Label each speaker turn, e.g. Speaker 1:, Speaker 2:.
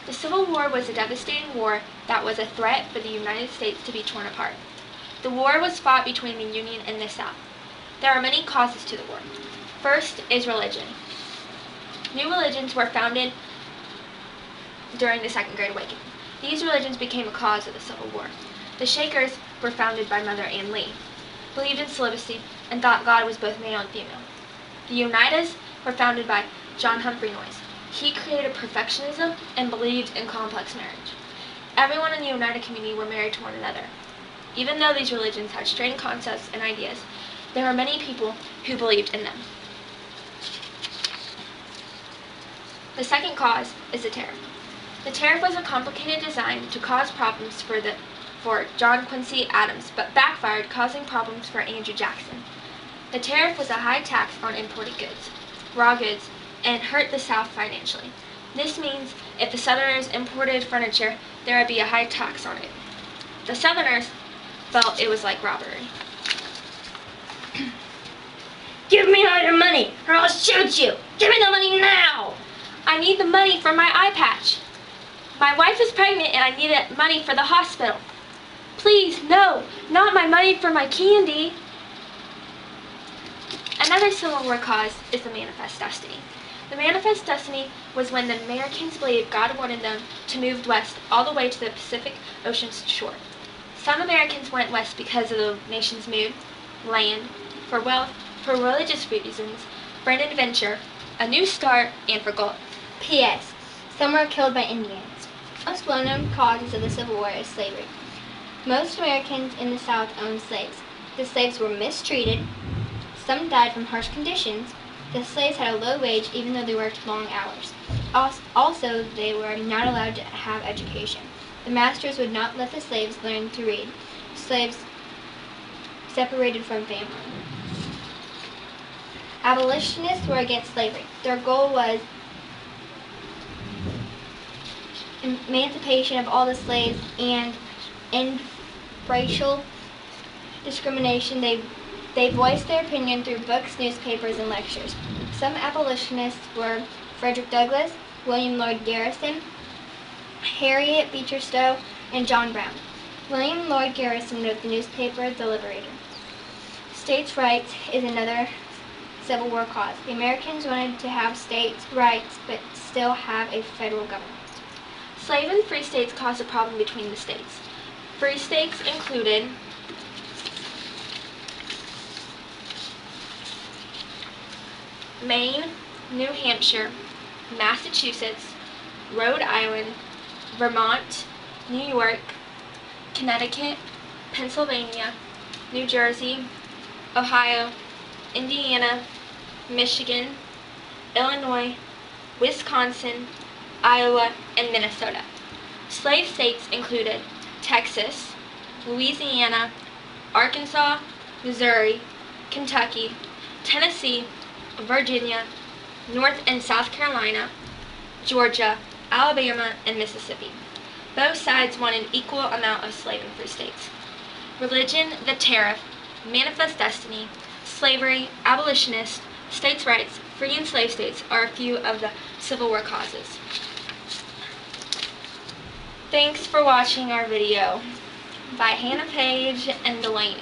Speaker 1: The Civil War was a devastating war that was a threat for the United States to be torn apart. The war was fought between the Union and the South. There are many causes to the war. First is religion. New religions were founded during the Second Great Awakening. These religions became a cause of the Civil War. The Shakers were founded by Mother Ann Lee, believed in celibacy, and thought God was both male and female. The Oneidas were founded by John Humphrey Noyes. He created perfectionism and believed in complex marriage. Everyone in the Oneida community were married to one another. Even though these religions had strange concepts and ideas, there were many people who believed in them. The second cause is the tariff. The tariff was a complicated design to cause problems for John Quincy Adams, but backfired, causing problems for Andrew Jackson. The tariff was a high tax on imported goods, raw goods, and hurt the South financially. This means if the Southerners imported furniture, there would be a high tax on it. The Southerners felt it was like robbery.
Speaker 2: Give me all your money, or I'll shoot you! Give me the money now!
Speaker 1: I need the money for my eye patch. My wife is pregnant and I need that money for the hospital. Please, no, not my money for my candy. Another Civil War cause is the Manifest Destiny. The Manifest Destiny was when the Americans believed God wanted them to move west all the way to the Pacific Ocean's shore. Some Americans went west because of the nation's mood, land, for wealth, for religious reasons, for an adventure, a new start, and for gold.
Speaker 3: P.S. Some were killed by Indians. Most well-known causes of the Civil War is slavery. Most Americans in the South owned slaves. The slaves were mistreated. Some died from harsh conditions. The slaves had a low wage even though they worked long hours. Also, they were not allowed to have education. The masters would not let the slaves learn to read. Slaves separated from family. Abolitionists were against slavery. Their goal was emancipation of all the slaves and end racial discrimination. They voiced their opinion through books, newspapers, and lectures. Some abolitionists were Frederick Douglass, William Lloyd Garrison, Harriet Beecher Stowe, and John Brown. William Lloyd Garrison wrote the newspaper The Liberator. States' rights is another Civil War cause. The Americans wanted to have states' rights but still have a federal government.
Speaker 1: Slave and free states caused a problem between the states. Free states included Maine, New Hampshire, Massachusetts, Rhode Island, Vermont, New York, Connecticut, Pennsylvania, New Jersey, Ohio, Indiana, Michigan, Illinois, Wisconsin, Iowa, and Minnesota. Slave states included Texas, Louisiana, Arkansas, Missouri, Kentucky, Tennessee, Virginia, North and South Carolina, Georgia, Alabama, and Mississippi. Both sides want an equal amount of slave and free states. Religion, the tariff, Manifest Destiny, slavery, abolitionists, states' rights, free and slave states are a few of the Civil War causes. Thanks for watching our video by Hannah Page and Delaney.